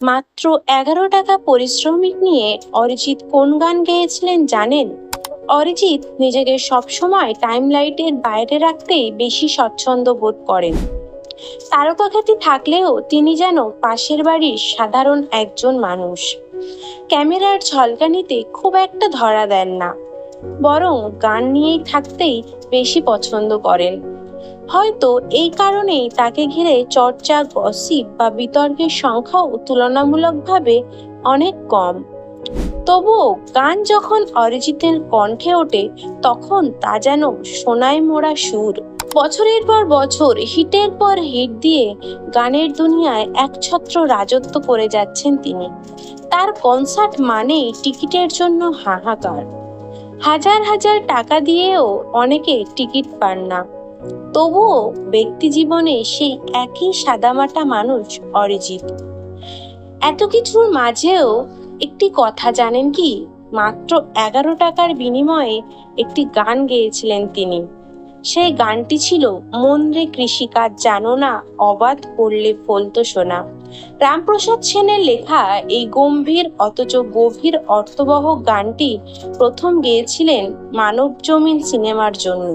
মাত্র 11 টাকা পরিশ্রমিক নিয়ে অরিজিৎ কোন গান গেয়েছিলেন জানেন? অরিজিৎ নিজেকে সবসময় টাইমলাইটের বাইরে রাখতেই বেশি স্বচ্ছন্দ বোধ করেন। তারকাখ্যাতি থাকলেও তিনি যেন পাশের বাড়ির সাধারণ একজন মানুষ। ক্যামেরার ঝলকানিতে খুব একটা ধরা দেন না, বরং গান নিয়েই থাকতেই বেশি পছন্দ করেন। হয়তো এই কারণেই তাকে ঘিরে চর্চা, গসিপ বা বিতর্কের সংখ্যাও তুলনামূলকভাবে অনেক কম। তবুও গান যখন অরিজিতের কণ্ঠে ওঠে, তখন তা যেন সোনায় মোড়া সুর। বছরের পর বছর হিটের পর হিট দিয়ে গানের দুনিয়ায় একছত্র রাজত্ব করে যাচ্ছেন তিনি। তার কনসার্ট মানেই টিকিটের জন্য হাহাকার। হাজার হাজার টাকা দিয়েও অনেকে টিকিট পান না। তবুও ব্যক্তি জীবনে সেই একই সাদামাটা মানুষ অরিজিৎ। এত কিছুর মাঝেও একটি কথা জানেন কি? মাত্র 11 টাকার বিনিময়ে একটি গান গেয়েছিলেন তিনি। সেই গানটি ছিল মন রে কৃষিকাজ জানো না, অবাধ করলে ফলতো সোনা। রামপ্রসাদ সেনের লেখা এই গম্ভীর অথচ গভীর অর্থবহ গানটি প্রথম গেয়েছিলেন মানব জমিন সিনেমার জন্য।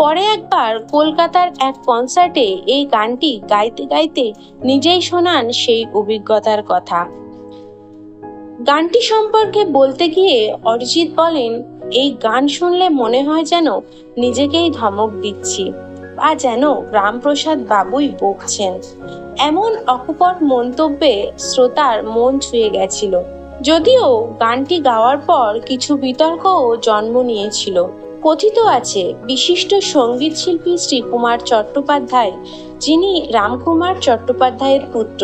পরে একবার কলকাতার এক কনসার্টে এই গানটি গাইতে গাইতে নিজেই শোনান সেই অভিজ্ঞতার কথা। গানটি সম্পর্কে বলতে গিয়ে অরিজিৎ বলেন, এই গান শুনলে মনে হয় যেন নিজেকেই ধমক দিচ্ছি, বা যেন রামপ্রসাদ বাবুই বকছেন। এমন অকপট মন্তব্যে শ্রোতার মন ছুঁয়ে গেছিল। যদিও গানটি গাওয়ার পর কিছু বিতর্কও জন্ম নিয়েছিল। কথিত আছে বিশিষ্ট সঙ্গীত শিল্পী শ্রীকুমার চট্টোপাধ্যায়, যিনি রামকুমার চট্টোপাধ্যায়ের পুত্র,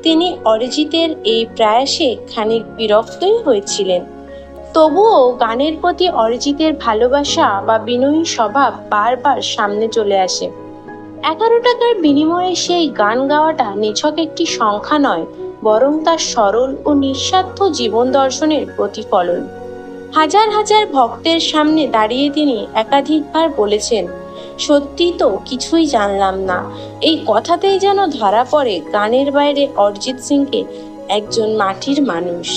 তিনি অরিজিতের এই প্রয়াসে খানিক বিরক্তই হয়েছিলেন। তবুও গানের প্রতি অরিজিতের ভালোবাসা বা বিনয়ী স্বভাব বারবার সামনে চলে আসে। 11 টাকার বিনিময়ে সেই গান গাওয়াটা নিছক একটি সংখ্যা নয়, বরং তার সরল ও নিঃস্বার্থ জীবন দর্শনের প্রতিফলন। হাজার হাজার ভক্তের সামনে দাঁড়িয়ে তিনি একাধিকবার বলেছেন, সত্যি তো কিছুই জানলাম না। এই কথাতেই যেন ধরা পড়ে গানের বাইরে অরিজিৎ সিংকে একজন মাটির মানুষ।